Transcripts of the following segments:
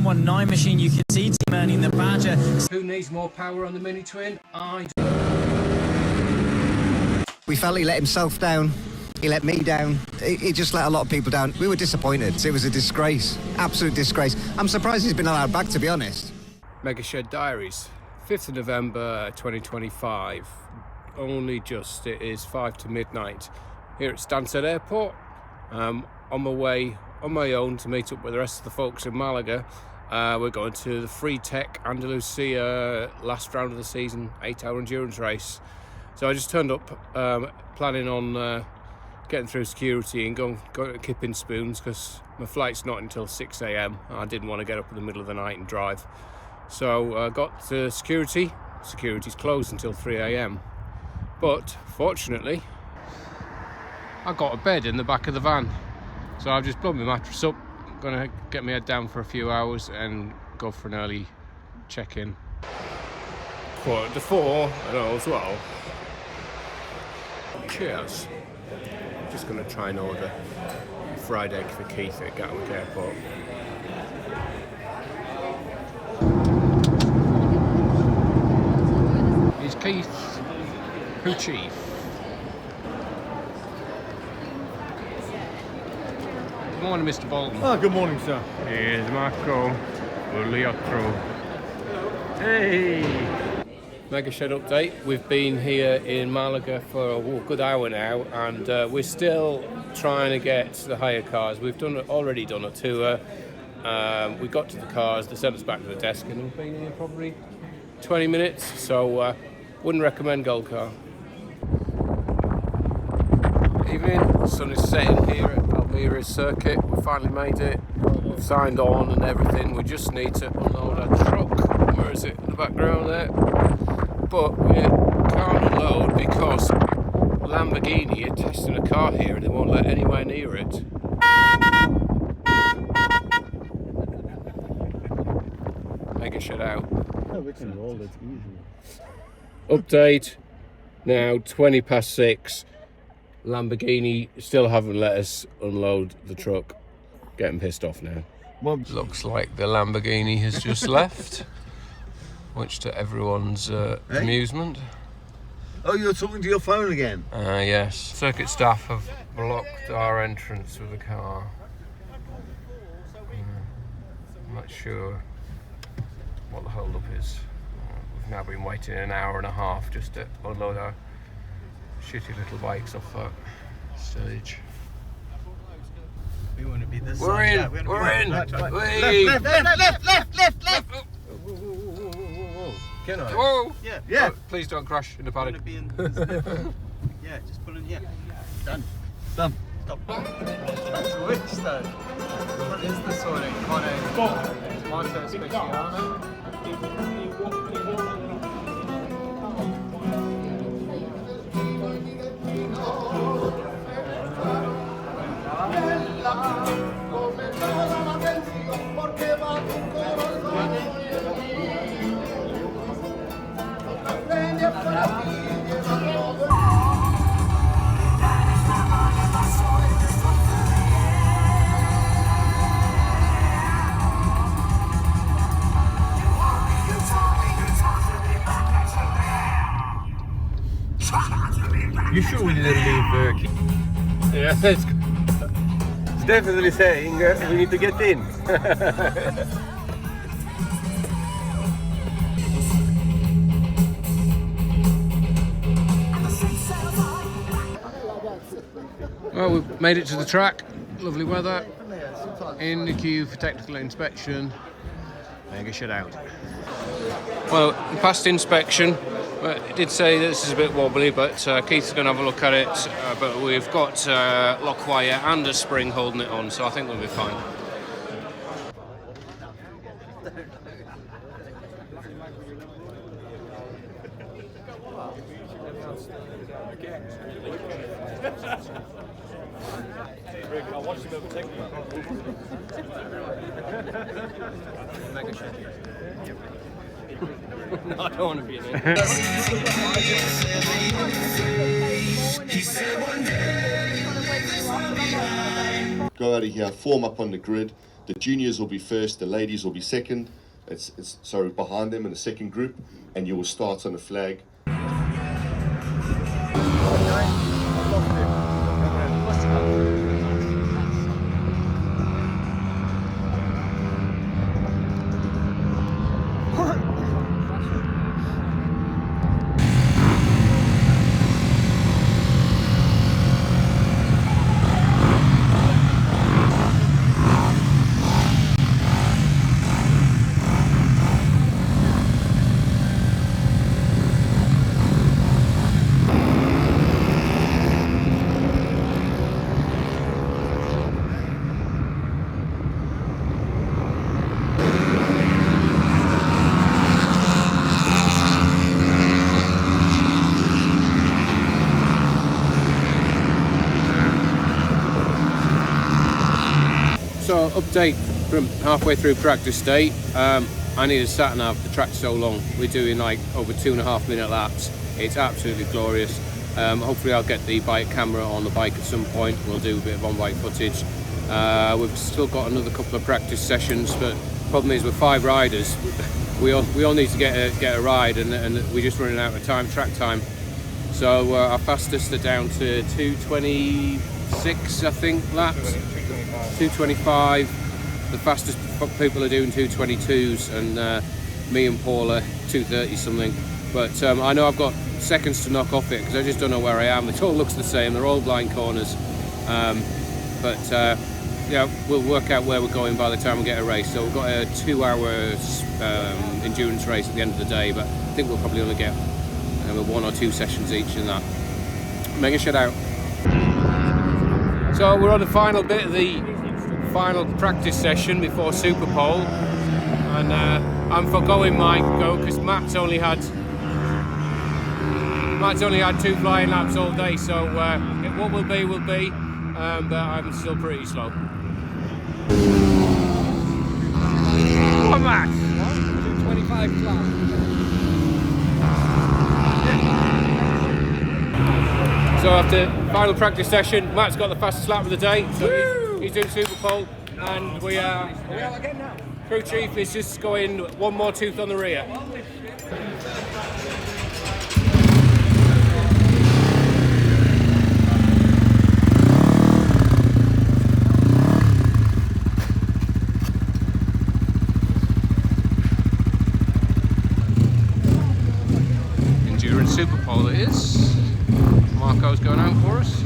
119 machine, you can see Team earning the Badger. Who needs more power on the Mini Twin? I do. We felt he let himself down. He let me down. He just let a lot of people down. We were disappointed. It was a disgrace. Absolute disgrace. I'm surprised he's been allowed back, to be honest. Mega Shed Diaries, 5th of November 2025. Only just, it is 5 to midnight here at Stansted Airport. On my way on my own to meet up with the rest of the folks in Malaga. We're going to the Freetech Andalusia last round of the season, 8-hour endurance race. So I just turned up planning on getting through security and going to Kipping Spoons because my flight's not until 6 a.m. I didn't want to get up in the middle of the night and drive. So I got to security. Security's closed until 3 a.m. But fortunately, I got a bed in the back of the van. So I've just plugged my mattress up, gonna get my head down for a few hours and go for an early check-in. 4:45 and all as well. Cheers. Just gonna try and order fried egg for Keith at Gatwick Airport. Is Keith who chief? Good morning, Mr. Bolton. Oh, good morning, sir. Here's Marco Uliotro. Hey! Mega Shed update. We've been here in Malaga for a good hour now, and we're still trying to get the hire cars. We've already done a tour. We got to the cars, they sent us back to the desk, and we've been here probably 20 minutes, so wouldn't recommend Gold Car. Evening, the sun is setting here at Almira Circuit. We finally made it. We've signed on and everything. We just need to unload our truck. Where is it? In the background there. But we can't unload because Lamborghini are testing a car here and they won't let anywhere near it. Mega Shed out. Oh, we can roll it easy. Update. Now 20 past 6. Lamborghini still haven't let us unload the truck. Getting pissed off now. Well, Looks like the Lamborghini has just left, much to everyone's amusement. oh, you're talking to your phone again? Yes. Circuit staff have blocked our entrance with the car. I'm not sure what the hold up is. We've now been waiting an hour and a half just to unload our shitty little bikes off that stage. We want to be this We're side. in! Yeah, We're in! Left. Whoa. Can I? Whoa! Yeah. Yeah. Oh, please don't crash in the We want paddock. to be in this yeah, just pull in. Yeah. Done. Done. Stop. That's which though? What is this one? Tomato speciale. You sure we didn't leave? Yeah, it's It's definitely saying we need to get in. Well, we've made it to the track. Lovely weather. In the queue for technical inspection. Mega Shed out. Well, we passed inspection. It did say that this is a bit wobbly, but Keith's going to have a look at it. But we've got lock wire and a spring holding it on, so I think we'll be fine. I'll watch you take Mega Shed. No, I don't want to be in it. Go out of here, form up on the grid, The juniors will be first, the ladies will be second. It's sorry, behind them in the second group, and you will start on the flag. So update from halfway through practice day. I need a sat nav. The track's so long. We're doing like over 2.5 minute laps. It's absolutely glorious. Hopefully I'll get the bike camera on the bike at some point. We'll do a bit of on-bike footage. We've still got another couple of practice sessions, but problem is with 5 riders, we all need to get a ride, and we're just running out of track time. So our fastest are down to 2:26, I think, laps. 2:25. The fastest people are doing 2:22s, and me and Paul are 2:30 something. But I know I've got seconds to knock off it because I just don't know where I am. It all looks the same. They're all blind corners. Yeah, we'll work out where we're going by the time we get a race. So we've got a 2 hours endurance race at the end of the day, but I think we'll probably only get 1 or 2 sessions each in that. Mega shout out. So we're on the final bit of the final practice session before Super Pole, and I'm forgoing my go because Matt's only had 2 flying laps all day. So what will be, but I'm still pretty slow. Come on, 25 flat. So after final practice session, Matt's got the fastest lap of the day, so he's doing Super Pole, and we are crew chief is just going 1 more tooth on the rear. Endurance Super Pole it is. Marco's going out for us.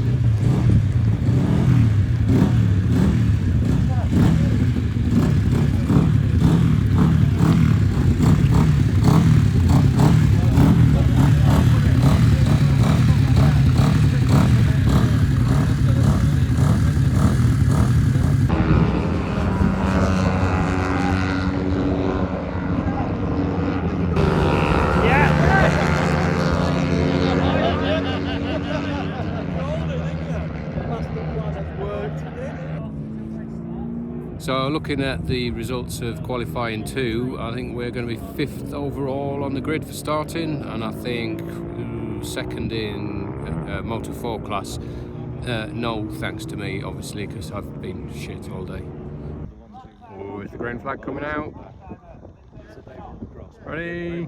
So looking at the results of qualifying 2, I think we're going to be 5th overall on the grid for starting, and I think 2nd in Moto 4 class. No thanks to me, obviously, because I've been shit all day. Oh, is the green flag coming out? Ready?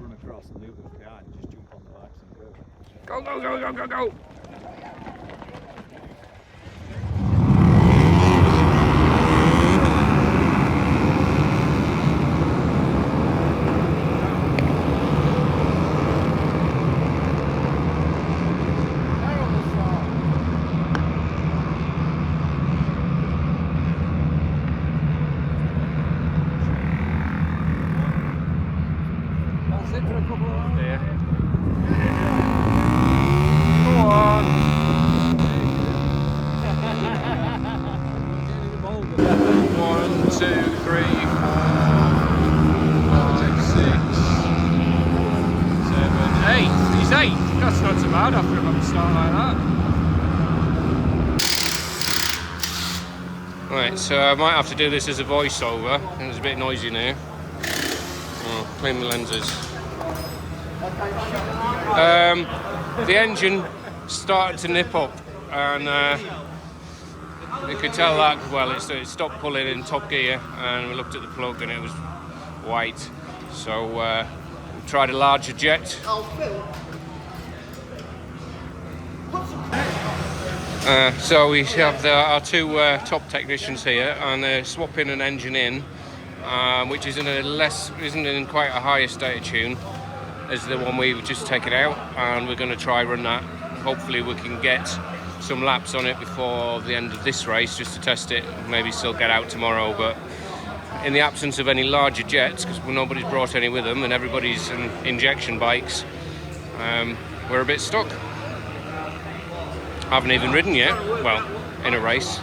Go, go, go, go, go, go! That's not so bad after a start like that. Right, so I might have to do this as a voiceover. It's a bit noisy now. Oh, clean my lenses. The engine started to nip up, and You could tell that, well, it stopped pulling in top gear, and we looked at the plug and it was white. So we tried a larger jet. So we have our two top technicians here, and they're swapping an engine in, which isn't in quite a higher state of tune as the one we've just taken out, and we're going to try run that. Hopefully we can get some laps on it before the end of this race just to test it, maybe still get out tomorrow. But in the absence of any larger jets, because nobody's brought any with them and everybody's in injection bikes, we're a bit stuck. Haven't even ridden yet, well, in a race.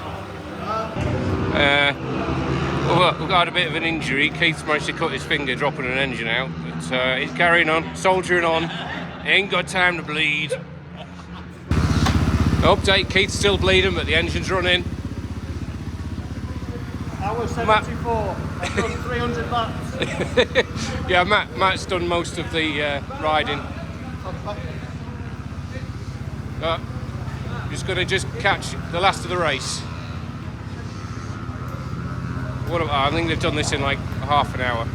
We've got a bit of an injury. Keith's managed to cut his finger dropping an engine out, but he's carrying on, soldiering on. He ain't got time to bleed. Update, Keith's still bleeding, but the engine's running. I was 74. I've done 300 laps. Yeah, Matt's done most of the riding. Just going to catch the last of the race. I think they've done this in like half an hour.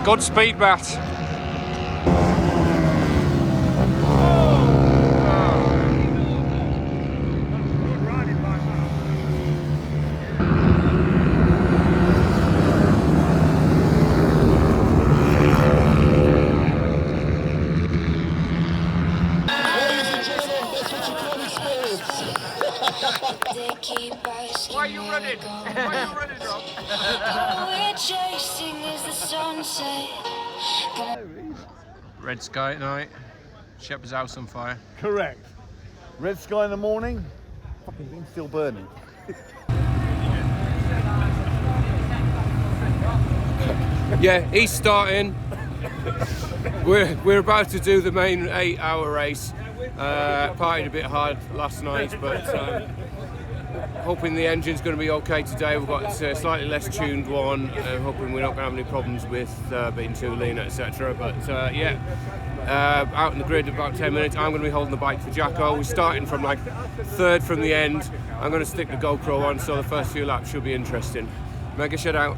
Godspeed, Matt. Why are you running? Rob? We're chasing as the sunset. Red sky at night. Shepherd's house on fire. Correct. Red sky in the morning. Fucking thing still burning. Yeah, he's starting. We're about to do the main 8-hour race. Partied a bit hard last night, but hoping the engine's going to be okay today. We've got a slightly less tuned one. Hoping we're not going to have any problems with being too lean, etc. But yeah, out in the grid in about 10 minutes. I'm going to be holding the bike for Jacko. We're starting from like third from the end. I'm going to stick the GoPro on, so the first few laps should be interesting. Mega shout out.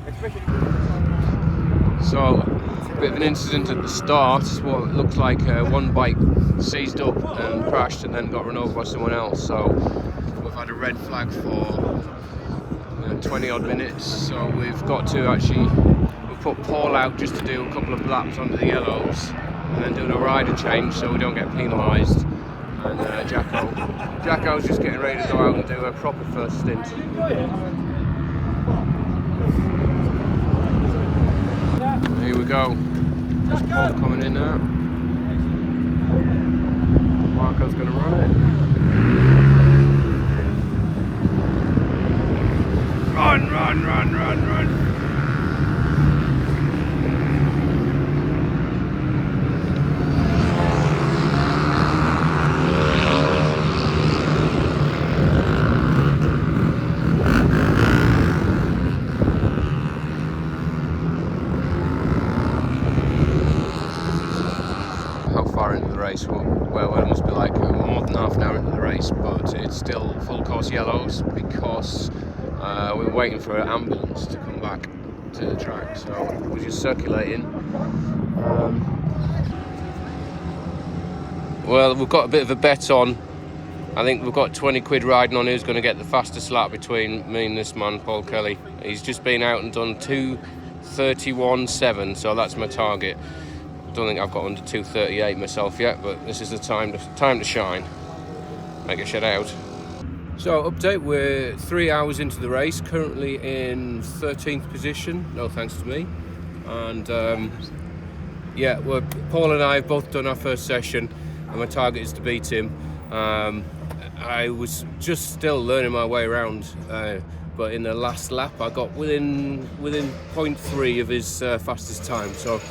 So, a bit of an incident at the start. What looks like one bike seized up and crashed and then got run over by someone else. So we've had a red flag for 20 odd minutes. So we've got to we've put Paul out just to do a couple of laps under the yellows and then doing a rider change so we don't get penalised. And Jacko's just getting ready to go out and do a proper first stint. Here we go. There's Paul coming in now. Marco's going to run it. Run, run, run, run, run. Well, it must be like more than half an hour into the race, but it's still full course yellows because we're waiting for an ambulance to come back to the track, so we're just circulating. Well, we've got a bit of a bet on. I think we've got 20 quid riding on who's going to get the fastest lap between me and this man, Paul Kelly. He's just been out and done 2:31.7, so that's my target. Don't think I've got under 2:38 myself yet, but this is the time to shine. Make a shout out. So update, we're 3 hours into the race, currently in 13th position, no thanks to me. And yeah, Paul and I have both done our first session, and my target is to beat him. I was just still learning my way around, but in the last lap I got within 0.3 of his fastest time. So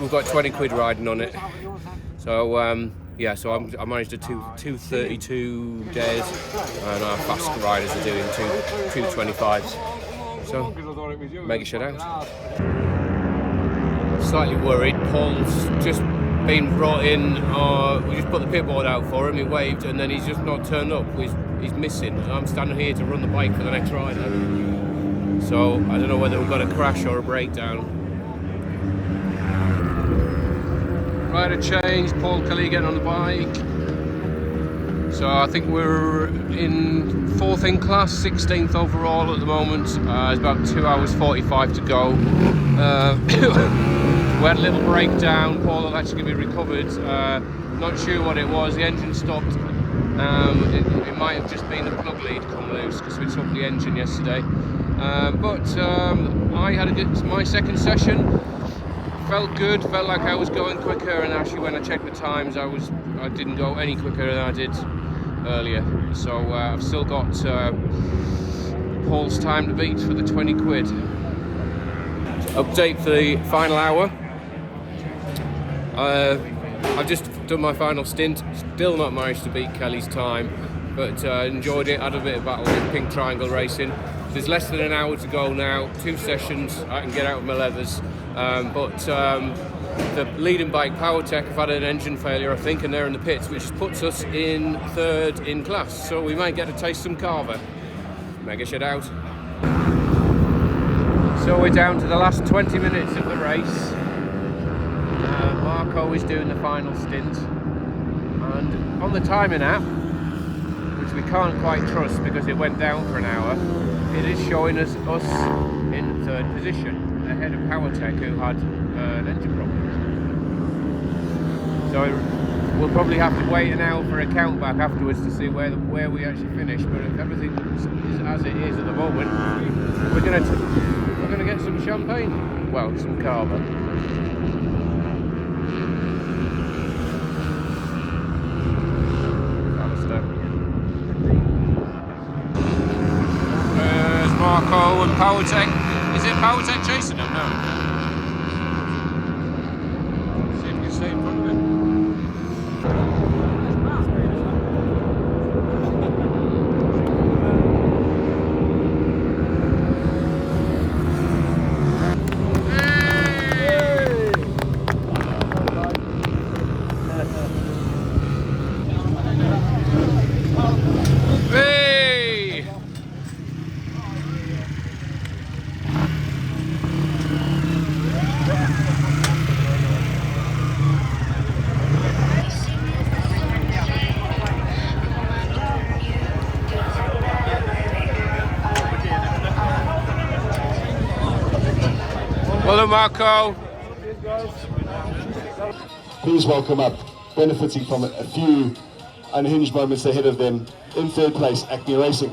We've got 20 quid riding on it. So yeah, so I managed to 2:32 days, and our fast riders are doing 2:25s. So make a shout out. Slightly worried. Paul's just been brought in. We just put the pit board out for him. He waved, and then he's just not turned up. He's missing. I'm standing here to run the bike for the next rider. So I don't know whether we've got a crash or a breakdown. Rider change. Paul Kelly getting on the bike. So I think we're in 4th in class, 16th overall at the moment. It's about 2 hours 45 to go. We had a little breakdown. Paul had actually been recovered. Not sure what it was. The engine stopped. It might have just been the plug lead come loose because we took the engine yesterday. But I had my second session. Felt good. Felt like I was going quicker. And actually, when I checked the times, I didn't go any quicker than I did earlier. So I've still got Paul's time to beat for the 20 quid. Update for the final hour. I've just done my final stint, still not managed to beat Kelly's time, but enjoyed it, had a bit of battle with Pink Triangle Racing. There's less than an hour to go now, 2 sessions, I can get out of my leathers, but the leading bike, Freetech, have had an engine failure, I think, and they're in the pits, which puts us in 3rd in class, so we might get to taste some carver. Mega shout out. So we're down to the last 20 minutes of the race. Marco is doing the final stint, and on the timing app, which we can't quite trust because it went down for an hour, it is showing us in 3rd position, ahead of Freetech, who had an engine problem. So we'll probably have to wait an hour for a count back afterwards to see where we actually finish. But if everything is as it is at the moment, we're gonna get some champagne, well, some carver. Marco and Freetech. Is it Freetech chasing him? No. See if you can stay in front of him. Well done, Marco. Please welcome up, benefiting from a few unhinged moments ahead of them, in 3rd place, ACME Racing.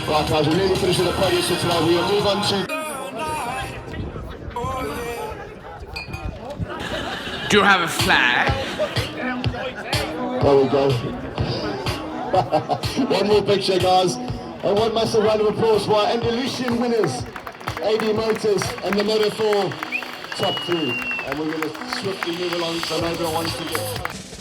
Right guys, we're nearly finished with the podium for today. We'll move on to... Do you have a flag? There we go. One more picture, guys. And one massive round of applause for our Andalusian winners, AD Motors and the Moto 4 top 3. And we're going to swiftly move along so no one wants to get...